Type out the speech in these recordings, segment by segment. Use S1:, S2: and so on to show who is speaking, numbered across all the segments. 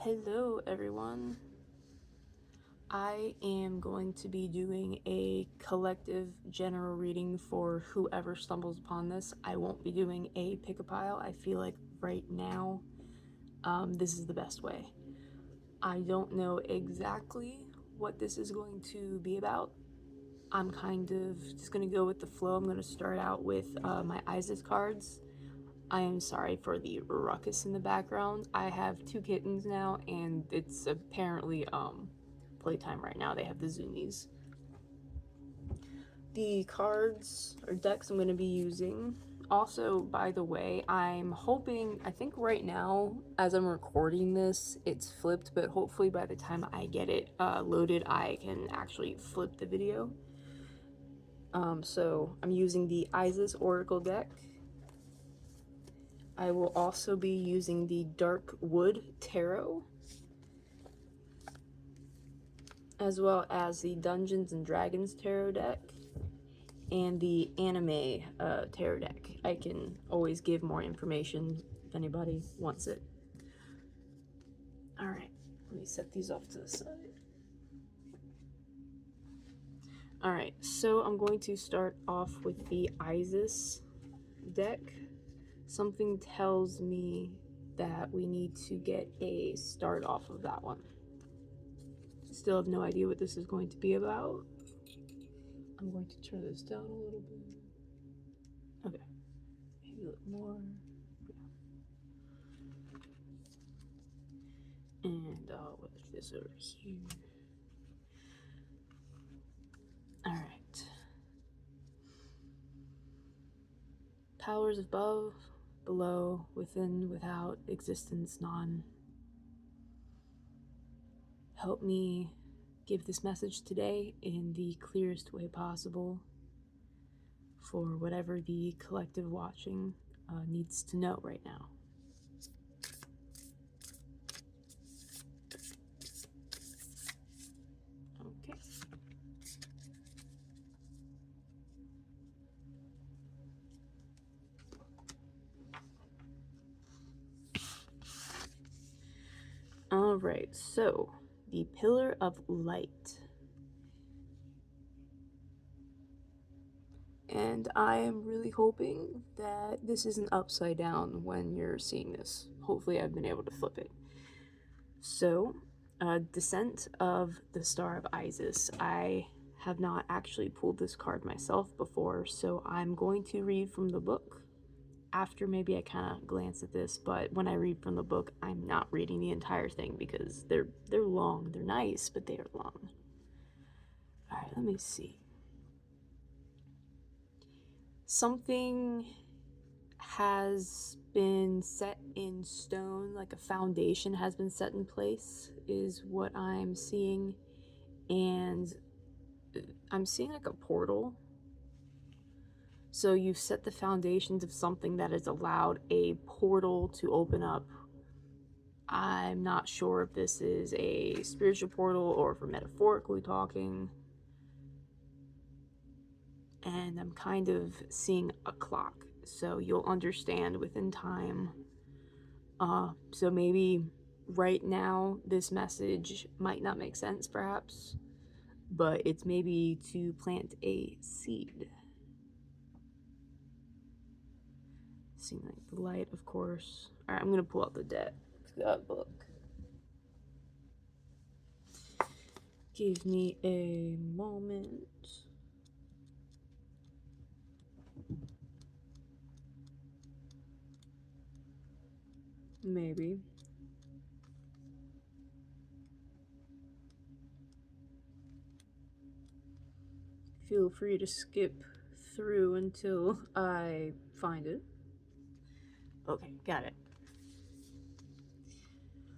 S1: Hello everyone. I am going to be doing a collective general reading for whoever stumbles upon this. I won't be doing a pick a pile. I feel like right now this is the best way. I don't know exactly what this is going to be about. I'm kind of just going to go with the flow. I'm going to start out with my Isis cards. I am sorry for the ruckus in the background. I have 2 kittens now, and it's apparently playtime right now. They have the zoomies. The cards or decks I'm going to be using. Also, by the way, I'm hoping, I think right now, as I'm recording this, it's flipped, but hopefully by the time I get it loaded, I can actually flip the video. So I'm using the Isis Oracle deck. I will also be using the Dark Wood Tarot, as well as the Dungeons and Dragons Tarot deck, and the Anime Tarot deck. I can always give more information if anybody wants it. Alright, let me set these off to the side. Alright, so I'm going to start off with the Isis deck. Something tells me that we need to get a start off of that one. Still have no idea what this is going to be about. I'm going to turn this down a little bit. Okay, maybe a little more. Yeah. And I'll put this over here. Alright. Powers above, below, within, without, existence, none. Help me give this message today in the clearest way possible for whatever the collective watching needs to know right now. Okay. Alright, so the Pillar of Light. And I am really hoping that this isn't upside down when you're seeing this. Hopefully I've been able to flip it. So, Descent of the Star of Isis. I have not actually pulled this card myself before, so I'm going to read from the book. After maybe I kind of glance at this, but when I read from the book, I'm not reading the entire thing because they're long. They're nice, but they are long. Alright, let me see. Something has been set in stone, like a foundation has been set in place, is what I'm seeing. And I'm seeing like a portal. So you've set the foundations of something that has allowed a portal to open up. I'm not sure if this is a spiritual portal or if we're metaphorically talking. And I'm kind of seeing a clock, so you'll understand within time. So maybe right now this message might not make sense perhaps, but it's maybe to plant a seed. Seeing like the light, of course. Alright, I'm gonna pull out the book. Give me a moment. Maybe. Feel free to skip through until I find it. Okay, got it.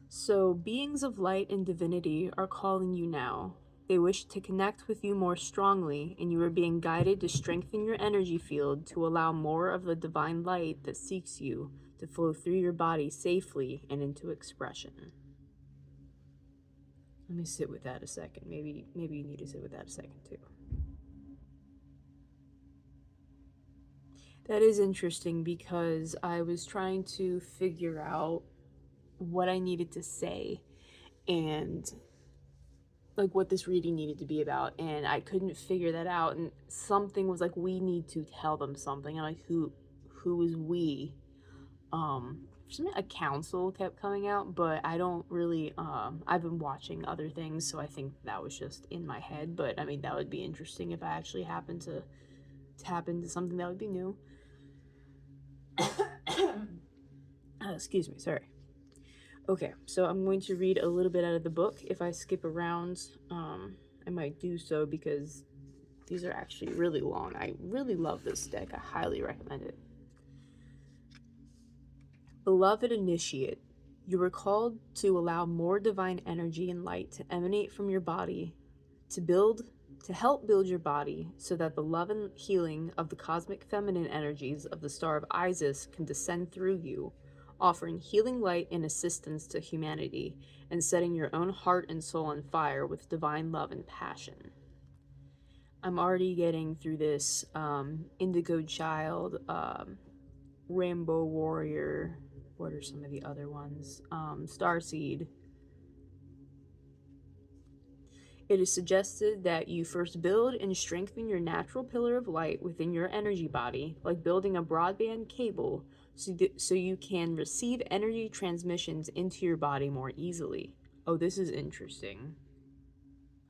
S1: So, beings of light and divinity are calling you now. They wish to connect with you more strongly, and you are being guided to strengthen your energy field to allow more of the divine light that seeks you to flow through your body safely and into expression. Let me sit with that a second. Maybe you need to sit with that a second too. That is interesting because I was trying to figure out what I needed to say, and like what this reading needed to be about, and I couldn't figure that out. And something was like, we need to tell them something. And like, who is we? For some a council kept coming out, but I don't really. I've been watching other things, so I think that was just in my head. But I mean, that would be interesting if I actually happened to tap into something that would be new. Excuse me, sorry. Okay, so I'm going to read a little bit out of the book. If I skip around, I might do so because these are actually really long. I really love this deck. I highly recommend it. Beloved Initiate, you are called to allow more divine energy and light to emanate from your body, to help build your body so that the love and healing of the cosmic feminine energies of the Star of Isis can descend through you, offering healing light and assistance to humanity, and setting your own heart and soul on fire with divine love and passion. I'm already getting through this Indigo Child, Rainbow Warrior. What are some of the other ones? Starseed. It is suggested that you first build and strengthen your natural pillar of light within your energy body, like building a broadband cable, so you can receive energy transmissions into your body more easily. Oh, this is interesting.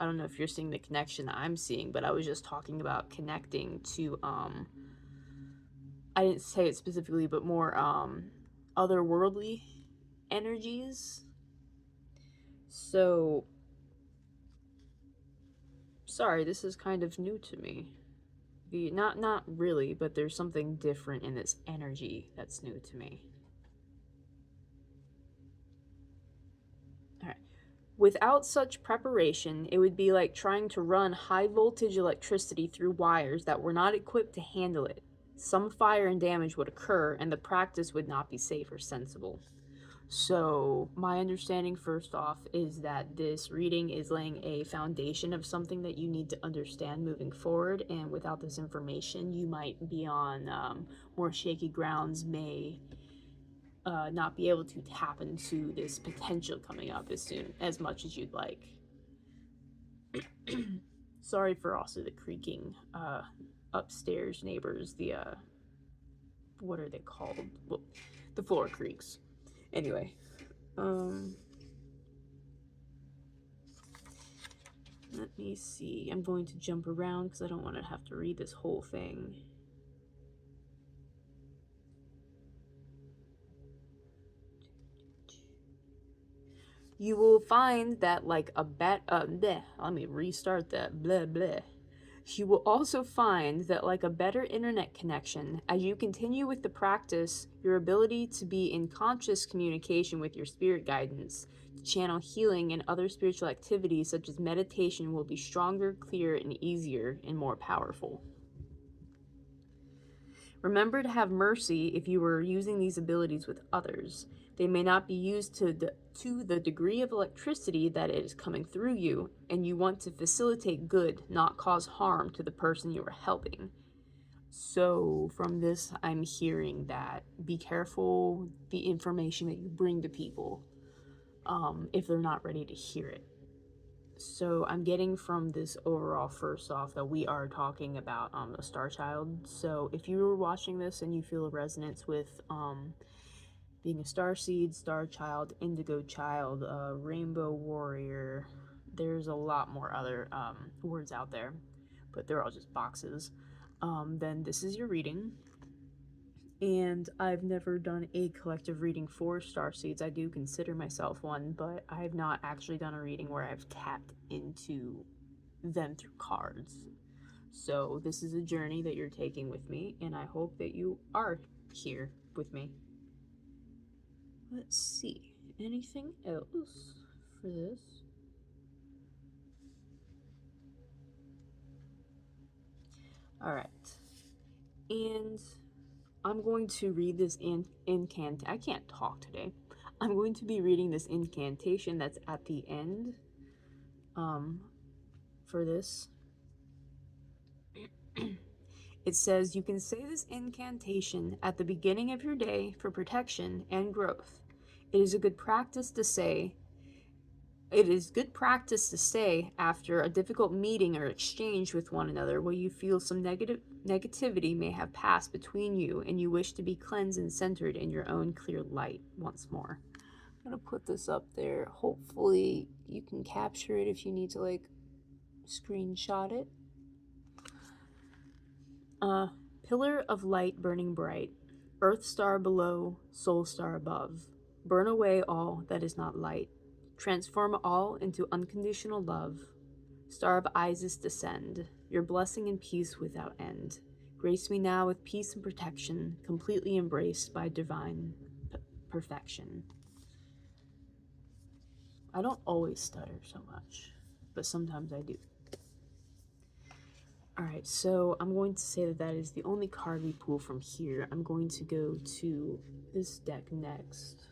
S1: I don't know if you're seeing the connection that I'm seeing, but I was just talking about connecting to, I didn't say it specifically, but more, otherworldly energies. So, sorry, this is kind of new to me. Not really, but there's something different in this energy that's new to me. Alright. Without such preparation, it would be like trying to run high voltage electricity through wires that were not equipped to handle it. Some fire and damage would occur, and the practice would not be safe or sensible. So, my understanding, first off, is that this reading is laying a foundation of something that you need to understand moving forward, and without this information, you might be on more shaky grounds, may not be able to tap into this potential coming up as much as you'd like. Sorry for also the creaking upstairs neighbors, the, what are they called? Well, the floor creaks. Anyway, let me see. I'm going to jump around because I don't want to have to read this whole thing. You will find that like a let me restart that, blah, blah. You will also find that like a better internet connection, as you continue with the practice, your ability to be in conscious communication with your spirit guidance, to channel healing and other spiritual activities such as meditation will be stronger, clearer, and easier, and more powerful. Remember to have mercy if you are using these abilities with others. They may not be used to the degree of electricity that it is coming through you, and you want to facilitate good, not cause harm to the person you are helping. So from this, I'm hearing that be careful the information that you bring to people if they're not ready to hear it. So I'm getting from this overall, first off, that we are talking about the Star Child. So if you were watching this and you feel a resonance with being a Starseed, Star Child, Indigo Child, Rainbow Warrior, there's a lot more other words out there, but they're all just boxes, then this is your reading. And I've never done a collective reading for Starseeds. I do consider myself one, but I have not actually done a reading where I've tapped into them through cards. So this is a journey that you're taking with me, and I hope that you are here with me. Let's see, anything else for this? Alright, and I'm going to read this I can't talk today. I'm going to be reading this incantation that's at the end for this. It says, you can say this incantation at the beginning of your day for protection and growth. It is a good practice to say It is good practice to say after a difficult meeting or exchange with one another where you feel some negativity may have passed between you and you wish to be cleansed and centered in your own clear light once more. I'm gonna put this up there. Hopefully you can capture it if you need to like screenshot it. Pillar of light burning bright, earth star below, soul star above. Burn away all that is not light. Transform all into unconditional love. Star of Isis descend, your blessing and peace without end. Grace me now with peace and protection, completely embraced by divine perfection. I don't always stutter so much, but sometimes I do. Alright, so I'm going to say that that is the only card we pull from here. I'm going to go to this deck next.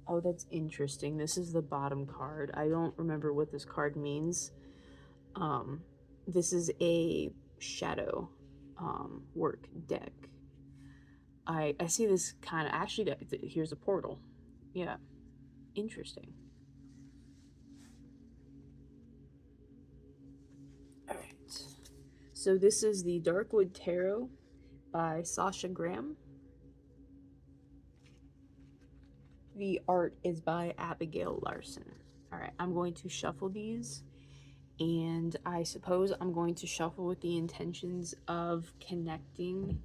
S1: Oh, that's interesting. This is the bottom card. I don't remember what this card means. This is a shadow work deck. I see this kind of, actually, here's a portal. Yeah, interesting. Alright, so this is the Darkwood Tarot by Sasha Graham. The art is by Abigail Larson. Alright, I'm going to shuffle these, and I suppose I'm going to shuffle with the intentions of connecting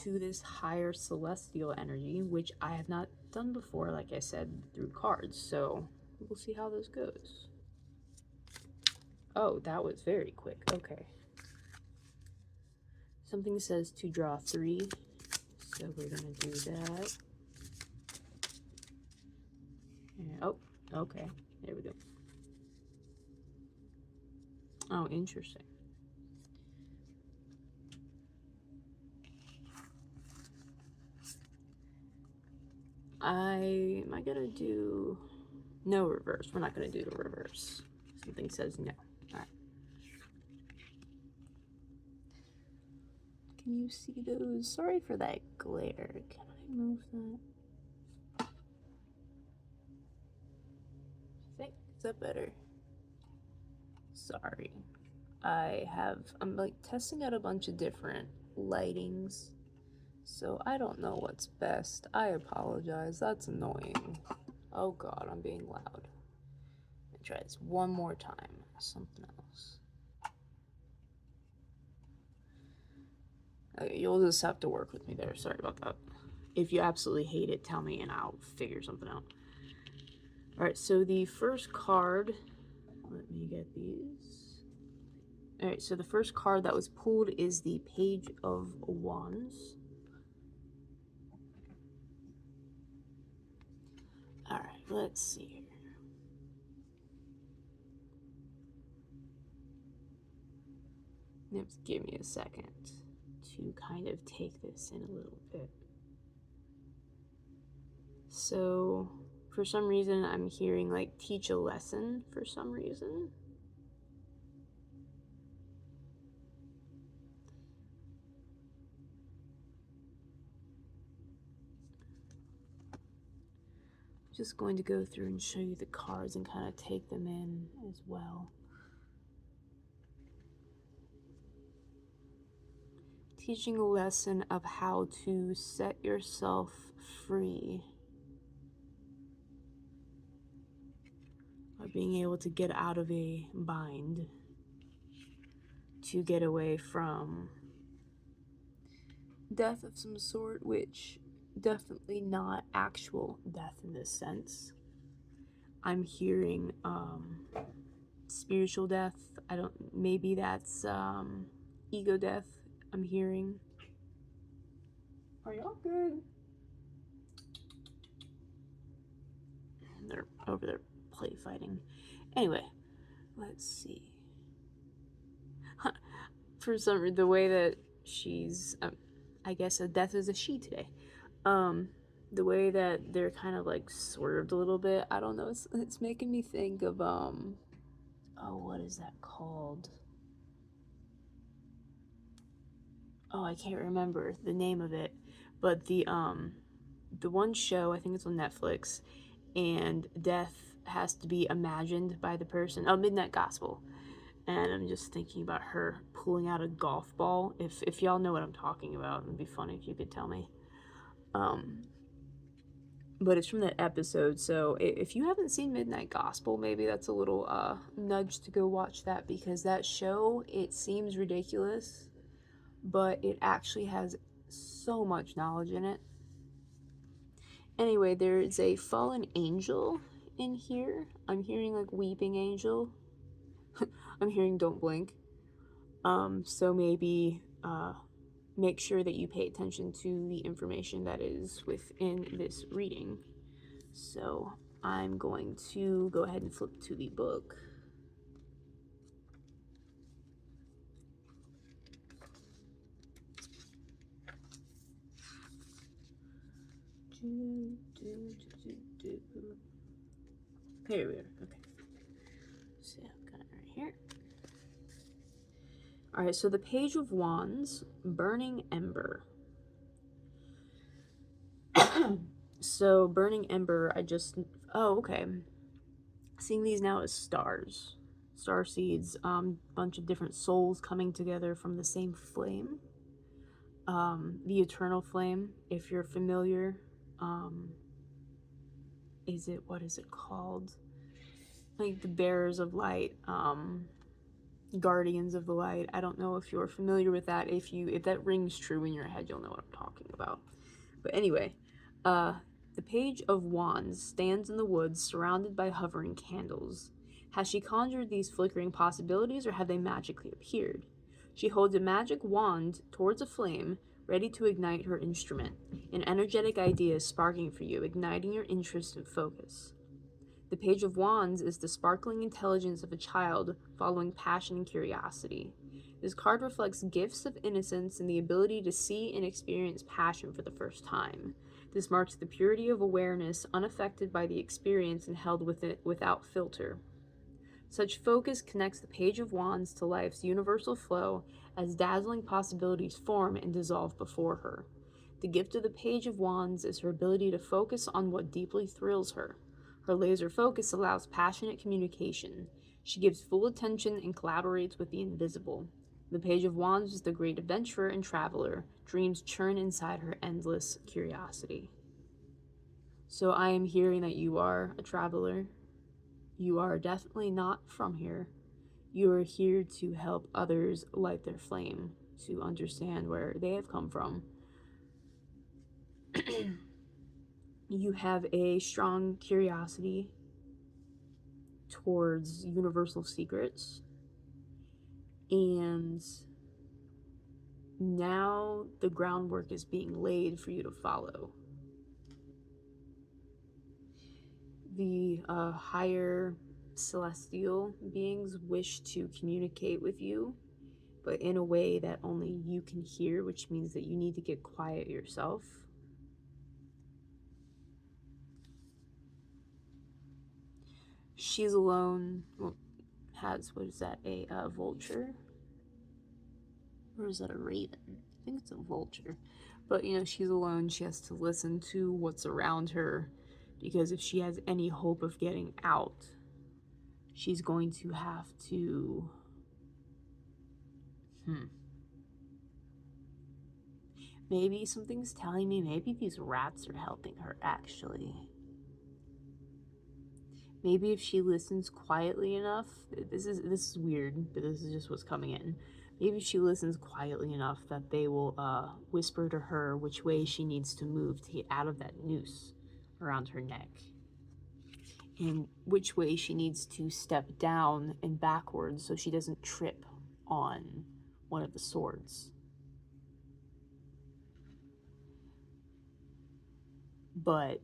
S1: to this higher celestial energy, which I have not done before, like I said, through cards. So we'll see how this goes. Oh, that was very quick. Okay. Something says to draw 3, so we're gonna do that. And, oh, okay. There we go. Oh, interesting. Am I gonna do no reverse? We're not gonna do the reverse. Something says no. All right. Can you see those? Sorry for that glare. Can I move that? Is that better? Sorry. I'm like testing out a bunch of different lightings, so I don't know what's best. I apologize. That's annoying. Oh god, I'm being loud. Let me try this one more time. Something else. You'll just have to work with me there. Sorry about that. If you absolutely hate it, tell me and I'll figure something out. Alright, so the first card, let me get these. Alright, so the first card that was pulled is the Page of Wands. Alright, let's see here. Just give me a second to kind of take this in a little bit. So, for some reason, I'm hearing like teach a lesson for some reason. I'm just going to go through and show you the cards and kind of take them in as well. Teaching a lesson of how to set yourself free. Or being able to get out of a bind. To get away from death of some sort, which definitely not actual death in this sense. I'm hearing spiritual death. Maybe that's ego death I'm hearing. Are y'all good? They're over there play fighting. Anyway, let's see. For some reason, the way that she's, I guess a death is a she today. The way that they're kind of like swerved a little bit, I don't know, it's making me think of, oh, what is that called? Oh, I can't remember the name of it, but the one show, I think it's on Netflix, and death has to be imagined by the person. Oh, Midnight Gospel. And I'm just thinking about her pulling out a golf ball. If y'all know what I'm talking about, it'd be funny if you could tell me. But it's from that episode, so if you haven't seen Midnight Gospel, maybe that's a little nudge to go watch that, because that show, it seems ridiculous, but it actually has so much knowledge in it. Anyway, there's a fallen angel in here. I'm hearing like weeping angel. I'm hearing don't blink. So maybe make sure that you pay attention to the information that is within this reading. So I'm going to go ahead and flip to the book. Here we are. Okay. So I've got it right here. Alright, so the Page of Wands, Burning Ember. So, Burning Ember, oh, okay. Seeing these now as stars. Star seeds, bunch of different souls coming together from the same flame. The Eternal Flame, if you're familiar, what is it called? Like the Bearers of Light, Guardians of the Light. I don't know if you're familiar with that. If that rings true in your head, you'll know what I'm talking about. But anyway, the Page of Wands stands in the woods surrounded by hovering candles. Has she conjured these flickering possibilities, or have they magically appeared? She holds a magic wand towards a flame, ready to ignite her instrument. An energetic idea is sparking for you, igniting your interest and focus. The Page of Wands is the sparkling intelligence of a child following passion and curiosity. This card reflects gifts of innocence and the ability to see and experience passion for the first time. This marks the purity of awareness, unaffected by the experience and held without filter. Such focus connects the Page of Wands to life's universal flow as dazzling possibilities form and dissolve before her. The gift of the Page of Wands is her ability to focus on what deeply thrills her. Her laser focus allows passionate communication. She gives full attention and collaborates with the invisible. The Page of Wands is the great adventurer and traveler. Dreams churn inside her endless curiosity. So I am hearing that you are a traveler. You are definitely not from here. You are here to help others light their flame, to understand where they have come from. You have a strong curiosity towards universal secrets, and now the groundwork is being laid for you to follow. The higher celestial beings wish to communicate with you, but in a way that only you can hear, which means that you need to get quiet yourself. She's alone. Well, has, what is that, a vulture? Or is that a raven? I think it's a vulture. But, she's alone. She has to listen to what's around her, because if she has any hope of getting out, she's going to have to... Maybe something's telling me maybe these rats are helping her, actually. Maybe if she listens quietly enough, this is weird, but this is just what's coming in. Maybe if she listens quietly enough that they will whisper to her which way she needs to move to get out of that noose around her neck, and which way she needs to step down and backwards so she doesn't trip on one of the swords. But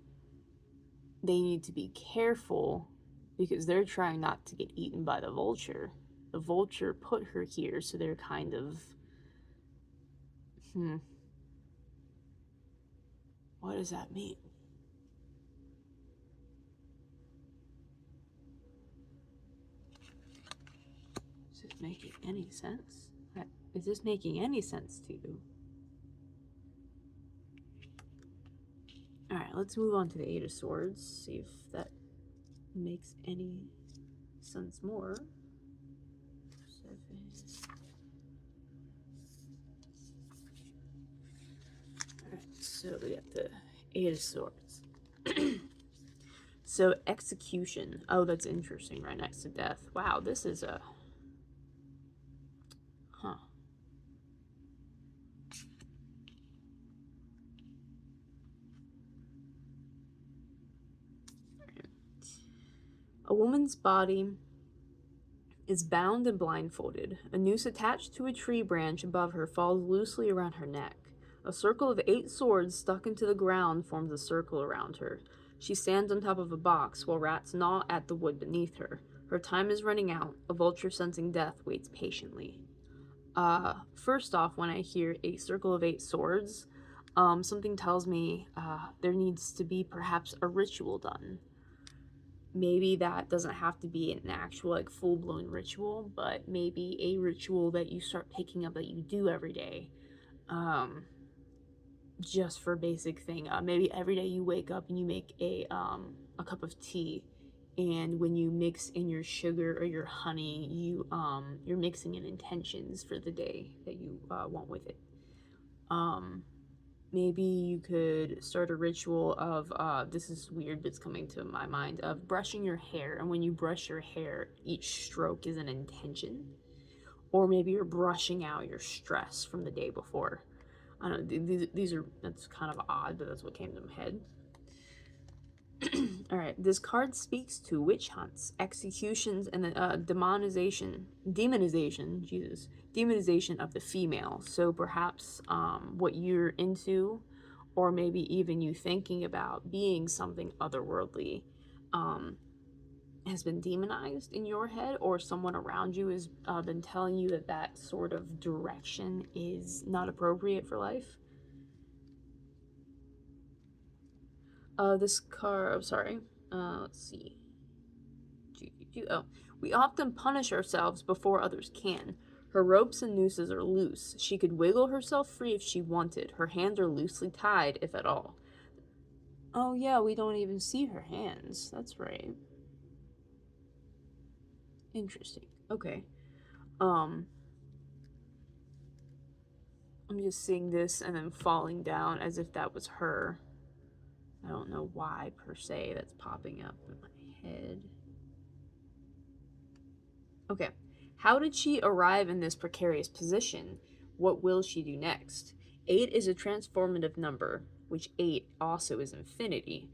S1: they need to be careful because they're trying not to get eaten by the vulture. The vulture put her here, so they're kind of... What does that mean? Is this making any sense? Is this making any sense to you? Alright, let's move on to the Eight of Swords, see if that makes any sense more. 7. Alright, so we got the 8 of Swords. So execution. Oh, that's interesting, right next to death. Wow, this is a... Huh. A woman's body is bound and blindfolded. A noose attached to a tree branch above her falls loosely around her neck. A circle of 8 swords stuck into the ground forms a circle around her. She stands on top of a box while rats gnaw at the wood beneath her. Her time is running out. A vulture sensing death waits patiently. First off, when I hear a circle of 8 swords, something tells me there needs to be perhaps a ritual done. Maybe that doesn't have to be an actual, like, full-blown ritual, but maybe a ritual that you start picking up that you do every day. Just for basic thing. Maybe every day you wake up and you make a cup of tea, and when you mix in your sugar or your honey, you're mixing in intentions for the day that you want with it. Maybe you could start a ritual of, this is weird, but it's coming to my mind, of brushing your hair. And when you brush your hair, each stroke is an intention. Or maybe you're brushing out your stress from the day before. I don't know, that's kind of odd, but that's what came to my head. Alright, this card speaks to witch hunts, executions, and the demonization of the female. So perhaps what you're into, or maybe even you thinking about being something otherworldly, has been demonized in your head, or someone around you has been telling you that that sort of direction is not appropriate for life. This card, I'm sorry. Let's see. Oh, we often punish ourselves before others can. Her ropes and nooses are loose. She could wiggle herself free if she wanted. Her hands are loosely tied, if at all. Oh yeah, we don't even see her hands. That's right. Interesting. Okay. I'm just seeing this and then falling down as if that was her. I don't know why, per se, that's popping up in my head. Okay. How did she arrive in this precarious position? What will she do next? 8 is a transformative number, which 8 also is infinity,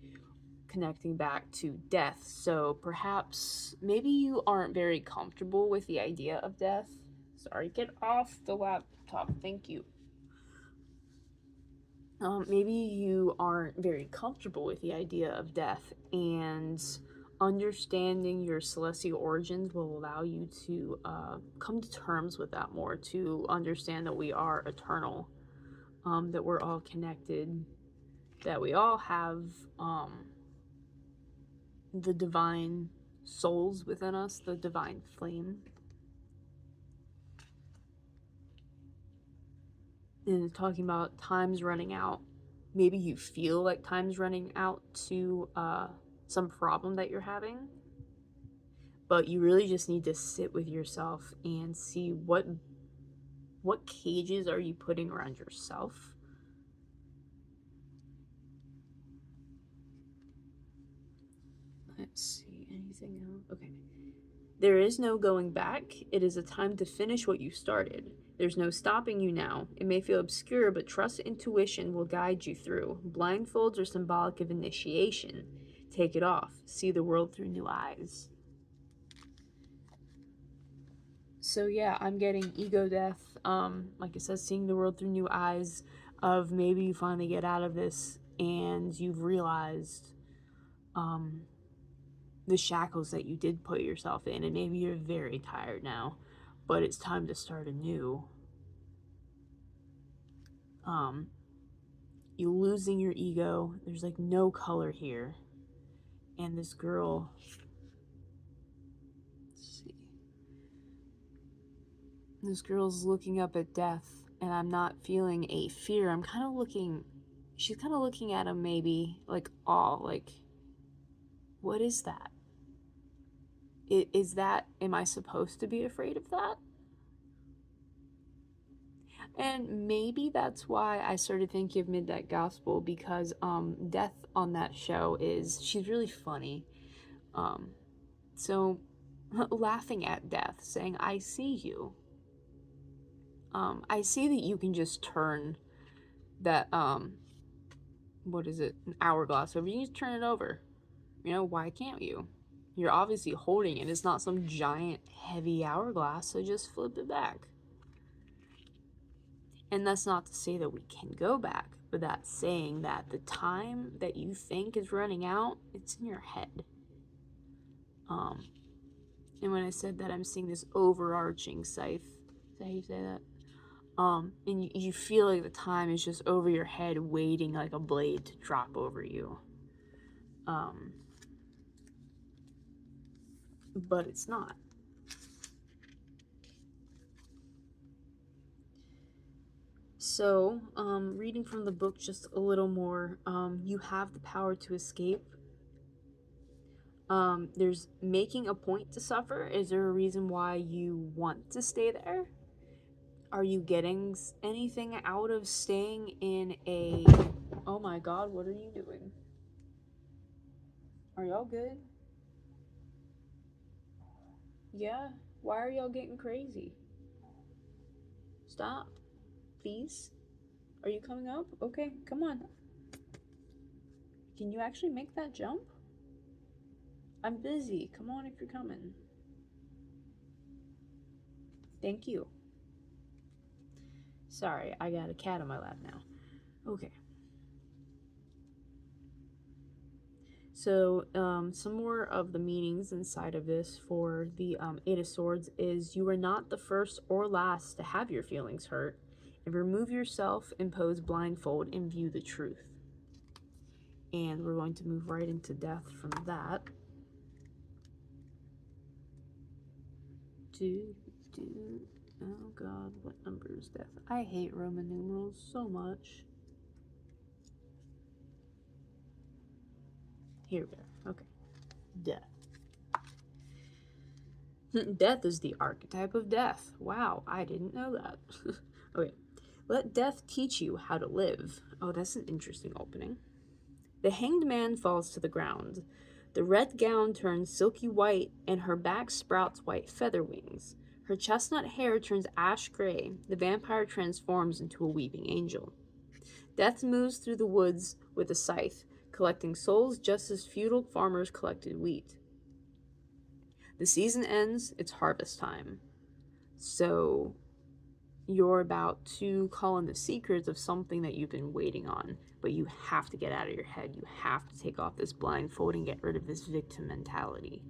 S1: connecting back to death. So perhaps, maybe you aren't very comfortable with the idea of death. Sorry, get off the laptop. Thank you. Maybe you aren't very comfortable with the idea of death, and understanding your celestial origins will allow you to come to terms with that more, to understand that we are eternal, that we're all connected, that we all have the divine souls within us, the divine flame. And talking about time's running out. Maybe you feel like time's running out to some problem that you're having, but you really just need to sit with yourself and see what cages are you putting around yourself. Let's see, anything else? Okay. There is no going back. It is a time to finish what you started. There's no stopping you now. It may feel obscure, but trust intuition will guide you through. Blindfolds are symbolic of initiation. Take it off. See the world through new eyes. So yeah, I'm getting ego death. Like I said, seeing the world through new eyes, of maybe you finally get out of this and you've realized the shackles that you did put yourself in, and maybe you're very tired now, but it's time to start anew. You're losing your ego. There's like no color here. And this girl, let's see. This girl's looking up at death, and I'm not feeling a fear. I'm kind of looking, she's kind of looking at him maybe like awe, like, what is that? am I supposed to be afraid of that? And maybe that's why I started thinking of Midnight Gospel, because Death on that show she's really funny. So laughing at Death, saying, I see you. I see that you can just turn that what is it, an hourglass over. You can just turn it over. Why can't you? You're obviously holding it. It's not some giant heavy hourglass, so just flip it back. And that's not to say that we can go back, but that's saying that the time that you think is running out, it's in your head. And when I said that, I'm seeing this overarching scythe. Is that how you say that? And you feel like the time is just over your head, waiting like a blade to drop over you. But it's not. So, reading from the book just a little more, you have the power to escape. There's making a point to suffer. Is there a reason why you want to stay there? Are you getting anything out of staying in a... Oh my god, what are you doing? Are y'all good? Yeah? Why are y'all getting crazy? Stop. Please? Are you coming up? Okay, come on. Can you actually make that jump? I'm busy. Come on if you're coming. Thank you. Sorry, I got a cat on my lap now. Okay. So, some more of the meanings inside of this for the Eight of Swords is you are not the first or last to have your feelings hurt. And remove yourself, impose blindfold, and view the truth. And we're going to move right into death from that. Oh god, what number is death? I hate Roman numerals so much. Here we go. Okay. Death. Death is the archetype of death. Wow, I didn't know that. Okay. Let death teach you how to live. Oh, that's an interesting opening. The hanged man falls to the ground. The red gown turns silky white, and her back sprouts white feather wings. Her chestnut hair turns ash gray. The vampire transforms into a weeping angel. Death moves through the woods with a scythe, collecting souls just as feudal farmers collected wheat. The season ends, it's harvest time. So you're about to call in the secrets of something that you've been waiting on, but you have to get out of your head. You have to take off this blindfold and get rid of this victim mentality.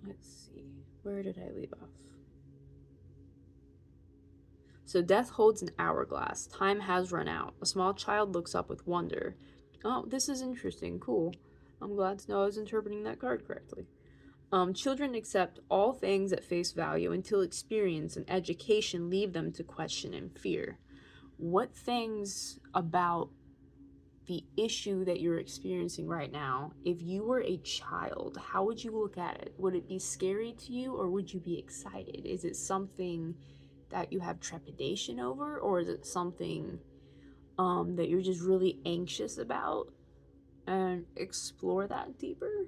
S1: Let's see. Where did I leave off? So death holds an hourglass. Time has run out. A small child looks up with wonder. Oh, this is interesting. Cool. I'm glad to know I was interpreting that card correctly. Children accept all things at face value until experience and education leave them to question and fear. What things about the issue that you're experiencing right now, if you were a child, how would you look at it? Would it be scary to you, or would you be excited? Is it something that you have trepidation over, or is it something that you're just really anxious about? And explore that deeper.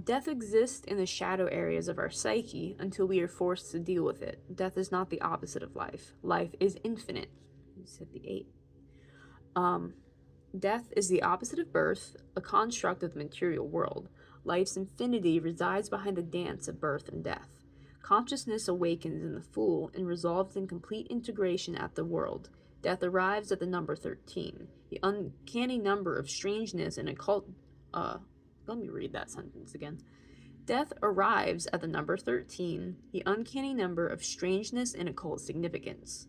S1: Death exists in the shadow areas of our psyche until we are forced to deal with it. Death is not the opposite of life. Life is infinite. You said the 8. Death is the opposite of birth, a construct of the material world. Life's infinity resides behind the dance of birth and death. Consciousness awakens in the fool and resolves in complete integration at the world. Death arrives at the number 13, the uncanny number of strangeness and occult... Let me read that sentence again. Death arrives at the number 13, the uncanny number of strangeness and occult significance.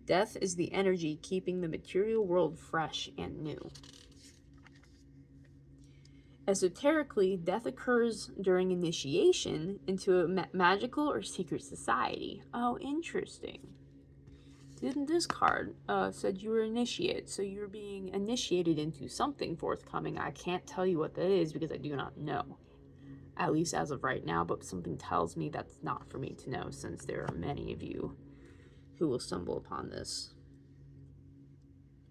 S1: Death is the energy keeping the material world fresh and new. Esoterically, death occurs during initiation into a magical or secret society. Oh, interesting. Then this card said you were initiate, so you're being initiated into something forthcoming. I can't tell you what that is because I do not know, at least as of right now, but something tells me that's not for me to know since there are many of you who will stumble upon this.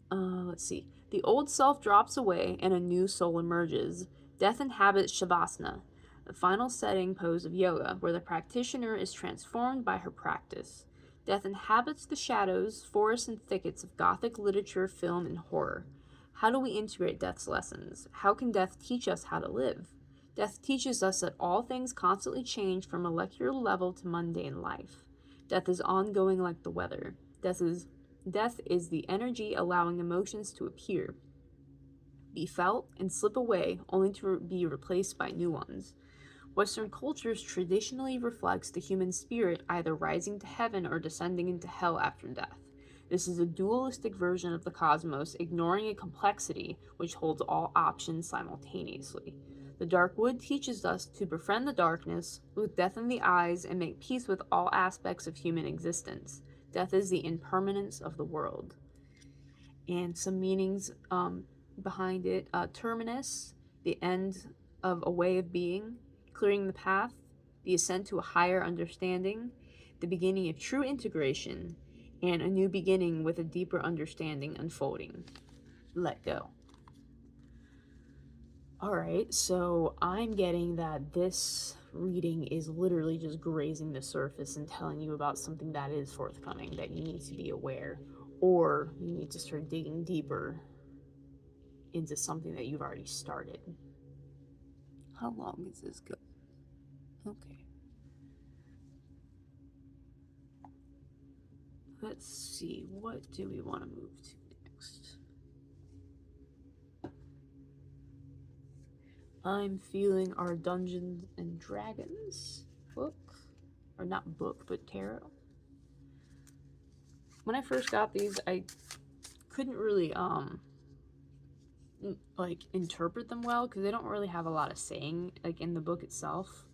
S1: Let's see. The old self drops away and a new soul emerges. Death inhabits Shavasana, the final setting pose of yoga, where the practitioner is transformed by her practice. Death inhabits the shadows, forests, and thickets of Gothic literature, film, and horror. How do we integrate Death's lessons? How can Death teach us how to live? Death teaches us that all things constantly change from molecular level to mundane life. Death is ongoing like the weather. Death is the energy allowing emotions to appear, be felt, and slip away, only to be replaced by new ones. Western cultures traditionally reflects the human spirit either rising to heaven or descending into hell after death. This is a dualistic version of the cosmos, ignoring a complexity which holds all options simultaneously. The Dark Wood teaches us to befriend the darkness, look death in the eyes, and make peace with all aspects of human existence. Death is the impermanence of the world. And some meanings behind it: terminus, the end of a way of being; clearing the path, the ascent to a higher understanding; the beginning of true integration; and a new beginning with a deeper understanding unfolding. Let go. Alright, so I'm getting that this reading is literally just grazing the surface and telling you about something that is forthcoming, that you need to be aware, or you need to start digging deeper into something that you've already started. How long is this go? Okay. Let's see, what do we want to move to next? I'm feeling our Dungeons and Dragons book. Or not book, but tarot. When I first got these, I couldn't really like interpret them well because they don't really have a lot of saying like in the book itself,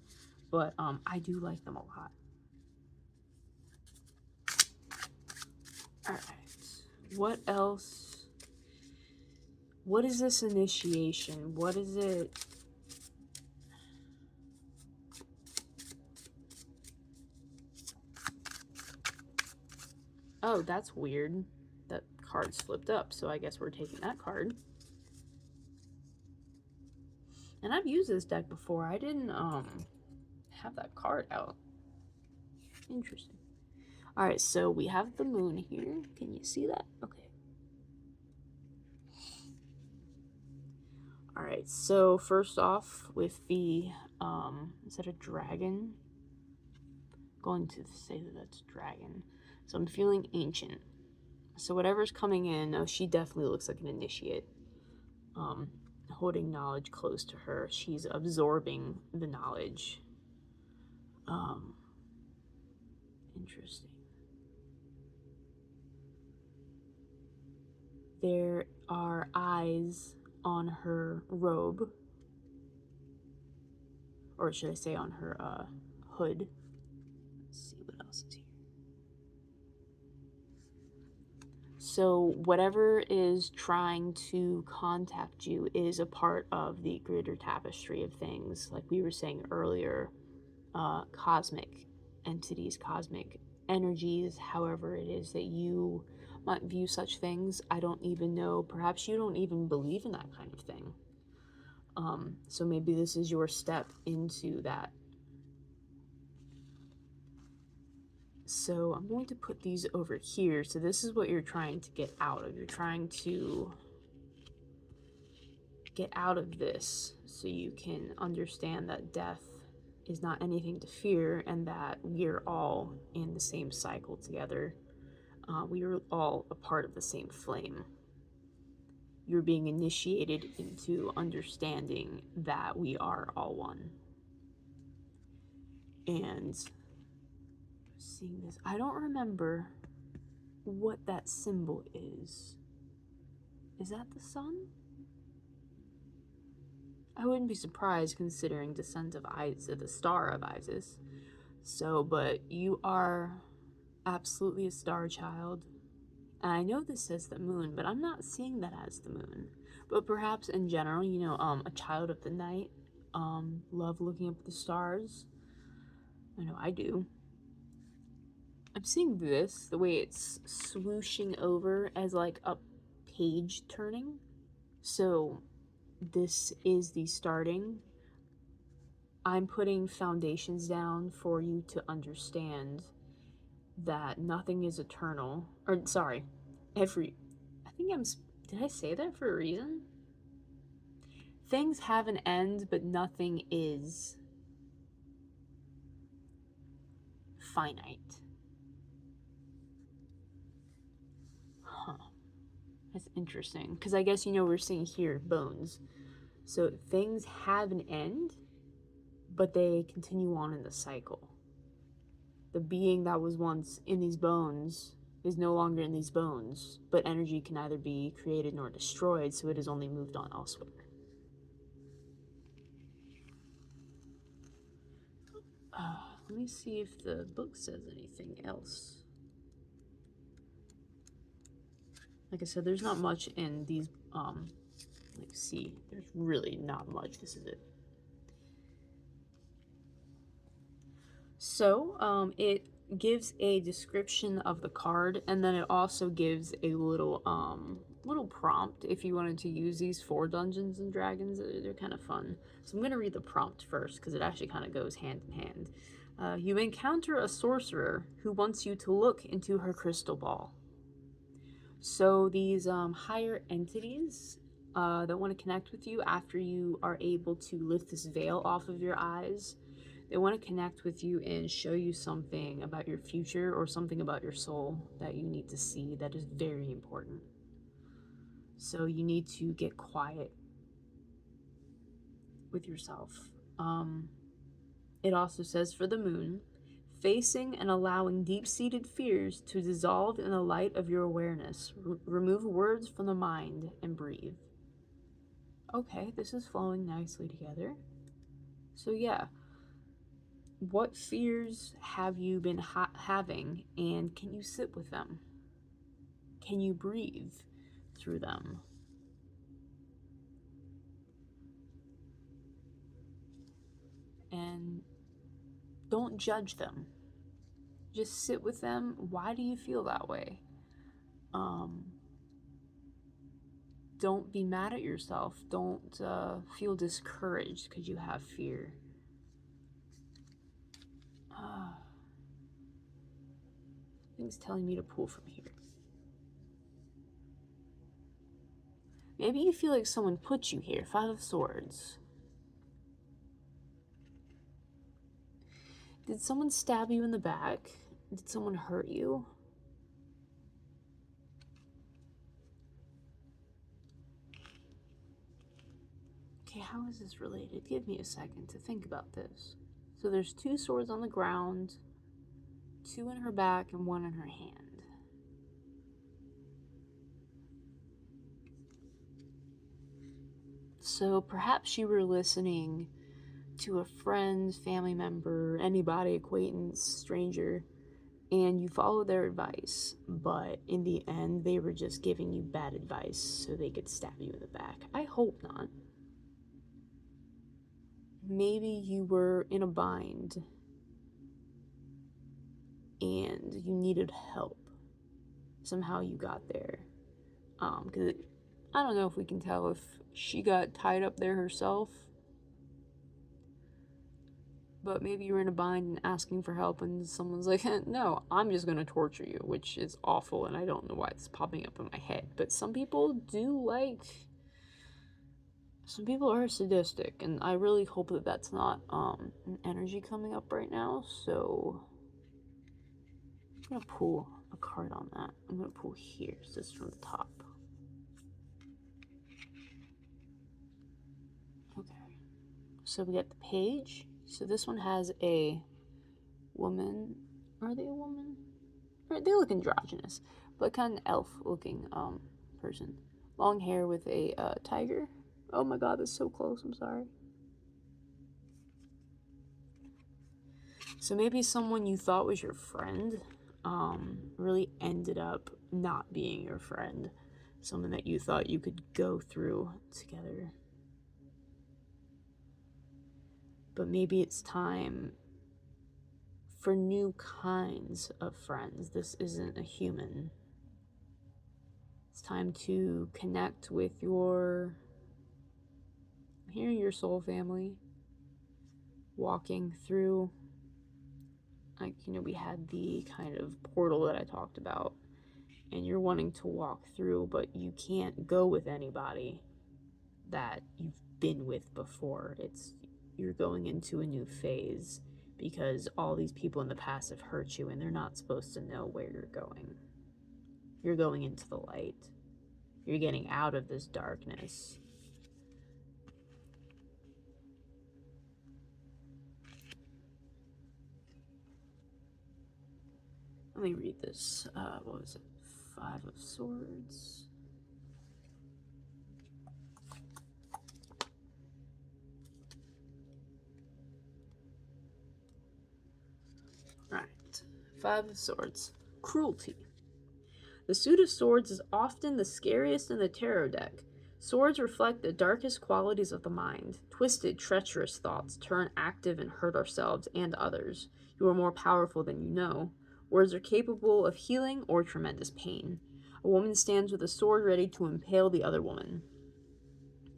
S1: but I do like them a lot. All right, what else? What is this initiation? What is it? Oh, that's weird. That card's flipped up, so I guess we're taking that card. And I've used this deck before. I didn't have that card out. Interesting. Alright, so we have the moon here. Can you see that? Okay. Alright, so first off with the is that a dragon? I'm going to say that that's dragon. So I'm feeling ancient. So whatever's coming in, oh, she definitely looks like an initiate. Holding knowledge close to her. She's absorbing the knowledge. Interesting. There are eyes on her robe. Or should I say on her hood. Let's see what else is here. So whatever is trying to contact you is a part of the greater tapestry of things. Like we were saying earlier, cosmic entities, cosmic energies, however it is that you might view such things. I don't even know. Perhaps you don't even believe in that kind of thing. So maybe this is your step into that. So I'm going to put these over here. So this is what you're trying to get out of. You're trying to get out of this so you can understand that death is not anything to fear and that we're all in the same cycle together. We are all a part of the same flame. You're being initiated into understanding that we are all one. And seeing this, I don't remember what that symbol is. Is that the sun? I wouldn't be surprised considering descent of Isis, the star of Isis. So, but you are absolutely a star child. And I know this says the moon, but I'm not seeing that as the moon. But perhaps in general, a child of the night, love looking up at the stars. I know I do. I'm seeing this, the way it's swooshing over as like a page turning. So this is the starting. I'm putting foundations down for you to understand that nothing is eternal. Or, sorry, I think did I say that for a reason? Things have an end, but nothing is finite. Huh. That's interesting. Because I guess, we're seeing here bones. So things have an end, but they continue on in the cycle. The being that was once in these bones is no longer in these bones, but energy can neither be created nor destroyed, so it has only moved on elsewhere. Let me see if the book says anything else. Like I said, there's not much in these, there's really not much. This is it. So, it gives a description of the card, and then it also gives a little prompt if you wanted to use these for Dungeons and Dragons. They're kind of fun. So I'm going to read the prompt first because it actually kind of goes hand in hand. You encounter a sorcerer who wants you to look into her crystal ball. So these higher entities that want to connect with you after you are able to lift this veil off of your eyes, they want to connect with you and show you something about your future or something about your soul that you need to see that is very important. So you need to get quiet with yourself. It also says for the moon, facing and allowing deep-seated fears to dissolve in the light of your awareness. Remove words from the mind and breathe. Okay, this is flowing nicely together. So yeah, what fears have you been having, and can you sit with them? Can you breathe through them? And don't judge them. Just sit with them. Why do you feel that way? Don't be mad at yourself. Don't feel discouraged because you have fear. Things telling me to pull from here. Maybe you feel like someone put you here. 5 of Swords. Did someone stab you in the back? Did someone hurt you? Okay, how is this related? Give me a second to think about this. So there's 2 swords on the ground, 2 in her back and 1 in her hand. So perhaps you were listening to a friend, family member, anybody, acquaintance, stranger, and you followed their advice, but in the end, they were just giving you bad advice so they could stab you in the back. I hope not. Maybe you were in a bind and you needed help. Somehow you got there. Because I don't know if we can tell if she got tied up there herself, but maybe you're in a bind and asking for help and someone's like, no, I'm just going to torture you, which is awful, and I don't know why it's popping up in my head. But some people are sadistic, and I really hope that that's not an energy coming up right now, so I'm going to pull a card on that. I'm going to pull here, so it's from the top. Okay, so we got the page. So this one has a woman. Are they a woman? They look androgynous, but kind of elf-looking person. Long hair with a tiger. Oh my god, that's so close. I'm sorry. So maybe someone you thought was your friend really ended up not being your friend. Someone that you thought you could go through together. But maybe it's time for new kinds of friends. This isn't a human. It's time to connect with your soul family. Walking through, like, we had the kind of portal that I talked about, and you're wanting to walk through, but you can't go with anybody that you've been with before. You're going into a new phase because all these people in the past have hurt you, and they're not supposed to know where you're going. You're going into the light. You're getting out of this darkness. Let me read this. What was it? 5 of Swords. Alright. 5 of Swords. Cruelty. The suit of swords is often the scariest in the tarot deck. Swords reflect the darkest qualities of the mind. Twisted, treacherous thoughts turn active and hurt ourselves and others. You are more powerful than you know. Words are capable of healing or tremendous pain. A woman stands with a sword ready to impale the other woman.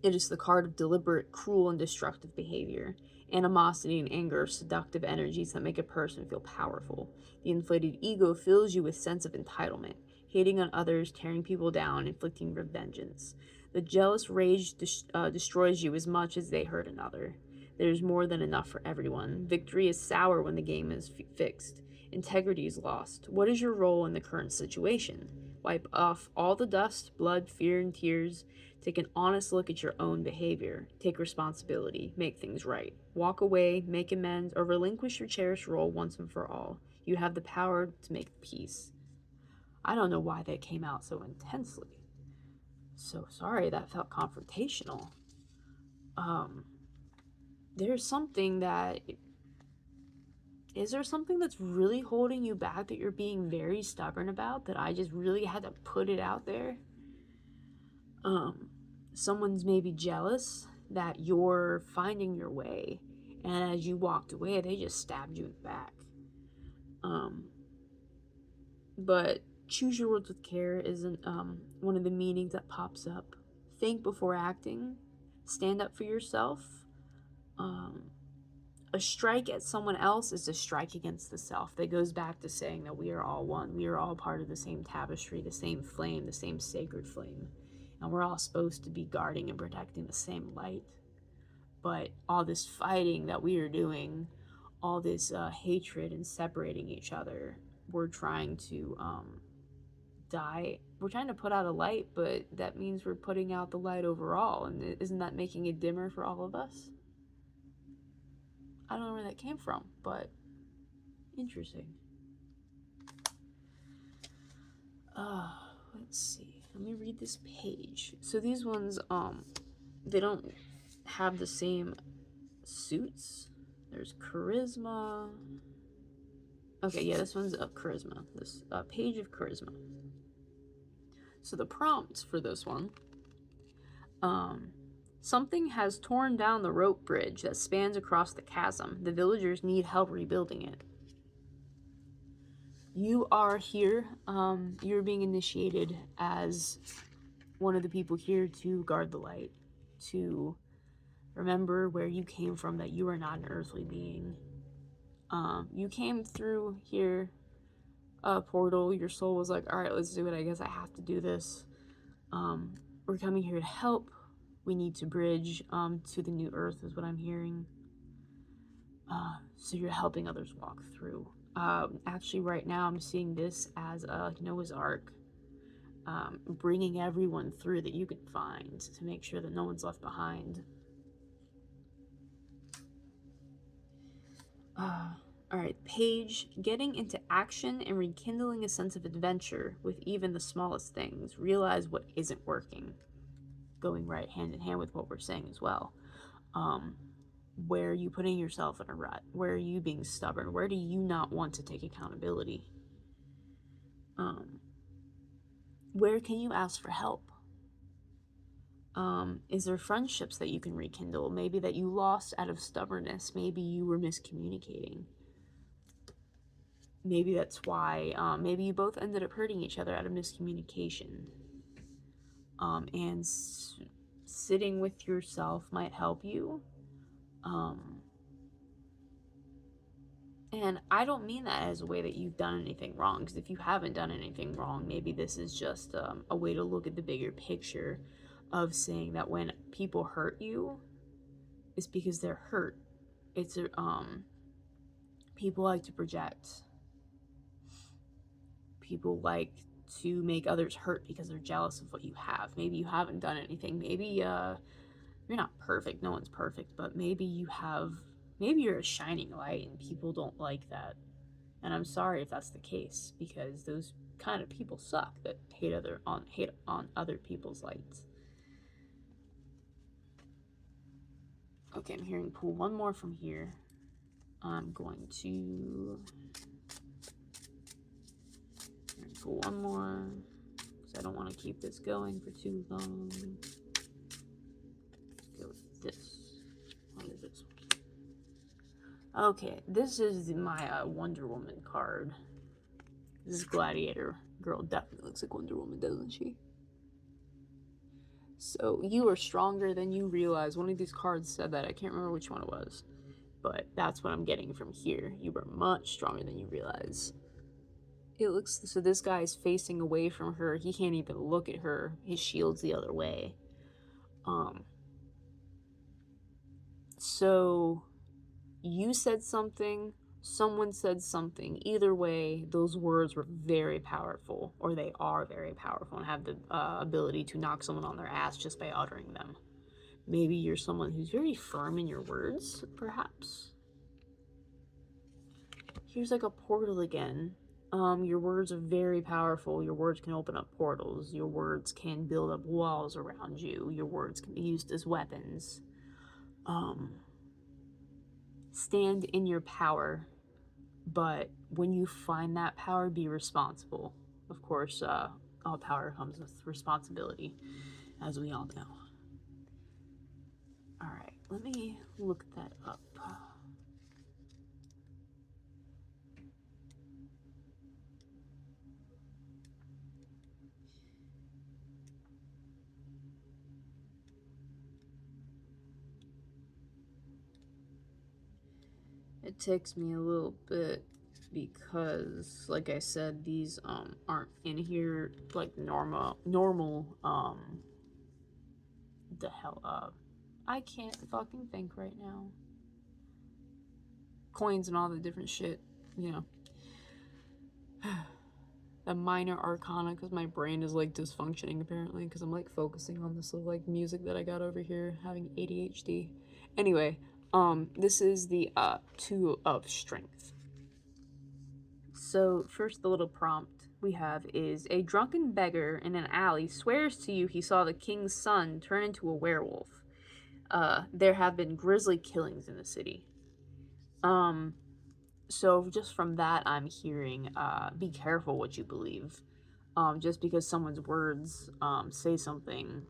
S1: It is the card of deliberate, cruel, and destructive behavior. Animosity and anger are seductive energies that make a person feel powerful. The inflated ego fills you with sense of entitlement, hating on others, tearing people down, inflicting vengeance. The jealous rage destroys you as much as they hurt another. There is more than enough for everyone. Victory is sour when the game is fixed. Integrity is lost. What is your role in the current situation? Wipe off all the dust, blood, fear, and tears. Take an honest look at your own behavior. Take responsibility. Make things right. Walk away, make amends, or relinquish your cherished role once and for all. You have the power to make peace. I don't know why that came out so intensely. So sorry, that felt confrontational. There's something that... Is there something that's really holding you back that you're being very stubborn about, that I just really had to put it out there? Someone's maybe jealous that you're finding your way, and as you walked away, they just stabbed you in the back. But choose your words with care isn't one of the meanings that pops up. Think before acting. Stand up for yourself. A strike at someone else is a strike against the self. That goes back to saying that we are all one. We are all part of the same tapestry, the same flame, the same sacred flame. And we're all supposed to be guarding and protecting the same light. But all this fighting that we are doing, all this hatred and separating each other, we're trying to we're trying to put out a light, but that means we're putting out the light overall. And isn't that making it dimmer for all of us? I don't know where that came from, but interesting. Let's see. Let me read this page. So these ones, they don't have the same suits. There's charisma. Okay, yeah, this one's charisma. This page of charisma. So the prompts for this one, something has torn down the rope bridge that spans across the chasm. The villagers need help rebuilding it. You are here. You're being initiated as one of the people here to guard the light, to remember where you came from, that you are not an earthly being. You came through here, a portal. Your soul was like, all right, let's do it. I guess I have to do this. We're coming here to help. We need to bridge to the new earth is what I'm hearing. So you're helping others walk through. Actually, right now I'm seeing this as a Noah's Ark. Bringing everyone through that you could find to make sure that no one's left behind. Alright, page, getting into action and rekindling a sense of adventure with even the smallest things. Realize what isn't working. Going right hand in hand with what we're saying as well. Where are you putting yourself in a rut? Where are you being stubborn? Where do you not want to take accountability? Where can you ask for help? Is there friendships that you can rekindle? Maybe that you lost out of stubbornness. Maybe you were miscommunicating. Maybe that's why, maybe you both ended up hurting each other out of miscommunication. And sitting with yourself might help you. And I don't mean that as a way that you've done anything wrong, because if you haven't done anything wrong, maybe this is just a way to look at the bigger picture of saying that when people hurt you, it's because they're hurt. It's people like to project. People like to make others hurt because they're jealous of what you have. Maybe you haven't done anything. Maybe you're not perfect. No one's perfect, but maybe you're a shining light and people don't like that. And I'm sorry if that's the case, because those kind of people suck that hate on other people's lights. Okay, I'm hearing pull one more from here. I'm going to pull one more because I don't want to keep this going for too long. Let's go with this. What is this one? Okay, this is my Wonder Woman card. This Gladiator girl definitely looks like Wonder Woman, doesn't she? So, you are stronger than you realize. One of these cards said that. I can't remember which one it was. But that's what I'm getting from here. You are much stronger than you realize. It looks... So this guy is facing away from her. He can't even look at her. His shield's the other way. So, you said something... Someone said something. Either way, those words were very powerful, or they are very powerful and have the ability to knock someone on their ass just by uttering them. Maybe you're someone who's very firm in your words, perhaps. Here's like a portal again. Your words are very powerful. Your words can open up portals. Your words can build up walls around you. Your words can be used as weapons. Stand in your power, but when you find that power, be responsible. Of course, all power comes with responsibility, as we all know. Alright, let me look that up. It takes me a little bit because, like I said, these aren't in here like normal the hell I can't fucking think right now. Coins and all the different shit, you know. The minor arcana, because my brain is like dysfunctioning apparently, because I'm like focusing on this little like music that I got over here, having ADHD. Anyway, this is the 2 of strength. So first, the little prompt we have is: a drunken beggar in an alley swears to you he saw the king's son turn into a werewolf. There have been grisly killings in the city. So just from that, I'm hearing, be careful what you believe. Just because someone's words say something,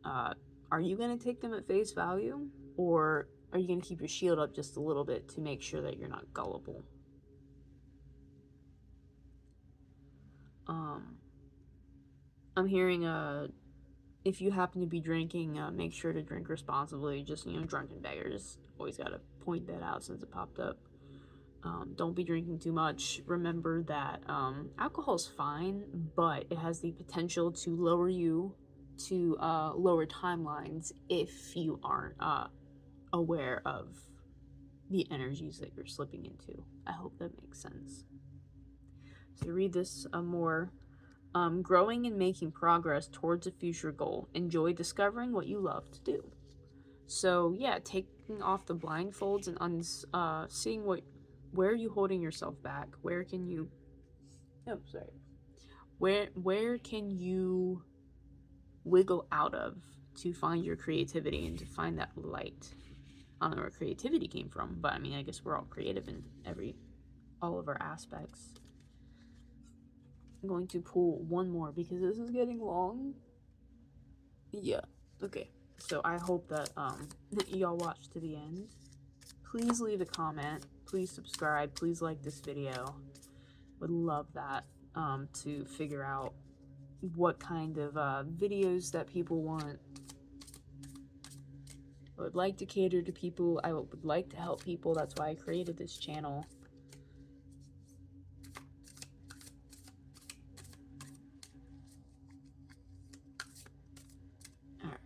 S1: are you going to take them at face value? Or are you going to keep your shield up just a little bit to make sure that you're not gullible? I'm hearing, if you happen to be drinking, make sure to drink responsibly. Just, drunken beggars. Always got to point that out since it popped up. Don't be drinking too much. Remember that alcohol's fine, but it has the potential to lower you to lower timelines if you aren't aware of the energies that you're slipping into. I hope that makes sense. So read this more. Growing and making progress towards a future goal. Enjoy discovering what you love to do. So yeah, taking off the blindfolds and seeing where are you holding yourself back? Where can you... Oh, sorry. Where can you wiggle out of to find your creativity and to find that light? I don't know where creativity came from, but I mean, I guess we're all creative in all of our aspects. I'm going to pull one more because this is getting long. Yeah, okay. So I hope that y'all watch to the end. Please leave a comment. Please subscribe. Please like this video. Would love that to figure out what kind of videos that people want. I would like to cater to people. I would like to help people. That's why I created this channel. Alright.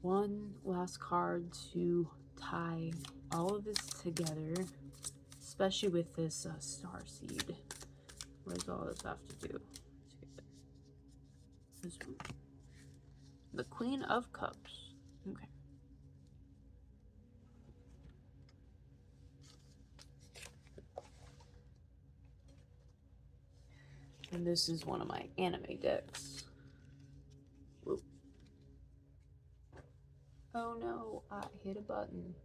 S1: One last card to tie all of this together, especially with this star seed. What does all this have to do? This one. The Queen of Cups. Okay. And this is one of my anime decks. Whoop. Oh no, I hit a button.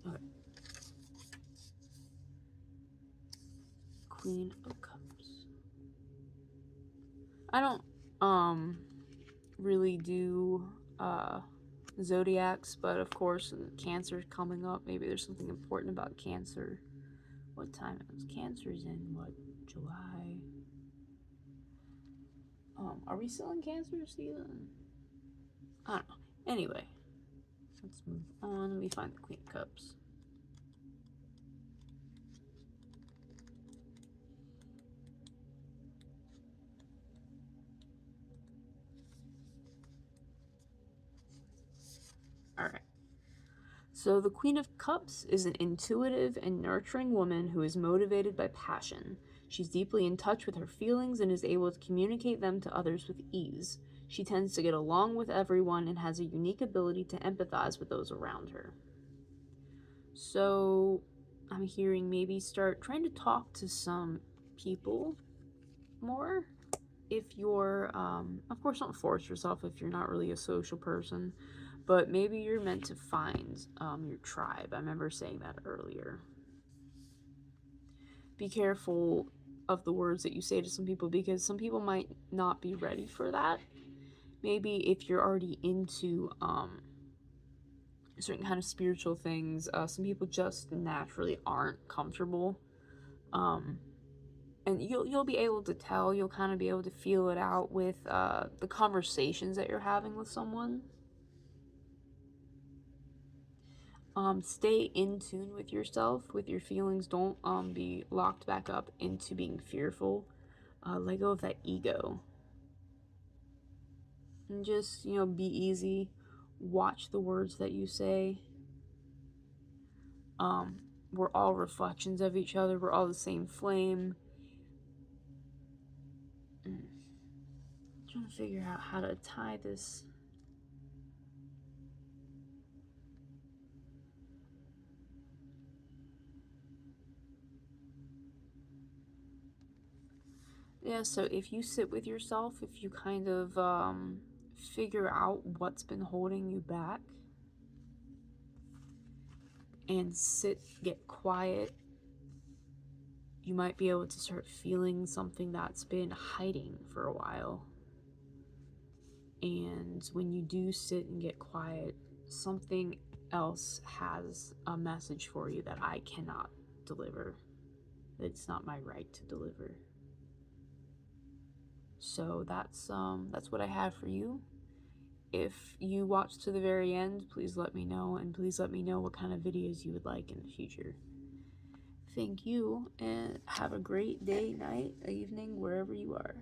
S1: Okay. Queen of Cups. I don't really do zodiacs, but of course Cancer's coming up. Maybe there's something important about Cancer. What time is Cancer's in? What, July? Are we still in Cancer season? I don't know. Anyway, let's move on. Let me find the Queen of Cups. Alright. So the Queen of Cups is an intuitive and nurturing woman who is motivated by passion. She's deeply in touch with her feelings and is able to communicate them to others with ease. She tends to get along with everyone and has a unique ability to empathize with those around her. So I'm hearing maybe start trying to talk to some people more. If you're, of course, don't force yourself if you're not really a social person, but maybe you're meant to find your tribe. I remember saying that earlier. Be careful of the words that you say to some people because some people might not be ready for that. Maybe if you're already into certain kind of spiritual things, some people just naturally aren't comfortable. And you'll be able to tell, you'll kind of be able to feel it out with the conversations that you're having with someone. Stay in tune with yourself, with your feelings. Don't be locked back up into being fearful. Let go of that ego. And just, be easy. Watch the words that you say. We're all reflections of each other. We're all the same flame. I'm trying to figure out how to tie this. Yeah, so if you sit with yourself, if you kind of figure out what's been holding you back and get quiet, you might be able to start feeling something that's been hiding for a while. And when you do sit and get quiet, something else has a message for you that I cannot deliver. It's not my right to deliver. So that's what I have for you. If you watch to the very end, please let me know, and please let me know what kind of videos you would like in the future. Thank you, and have a great day, night, evening, wherever you are.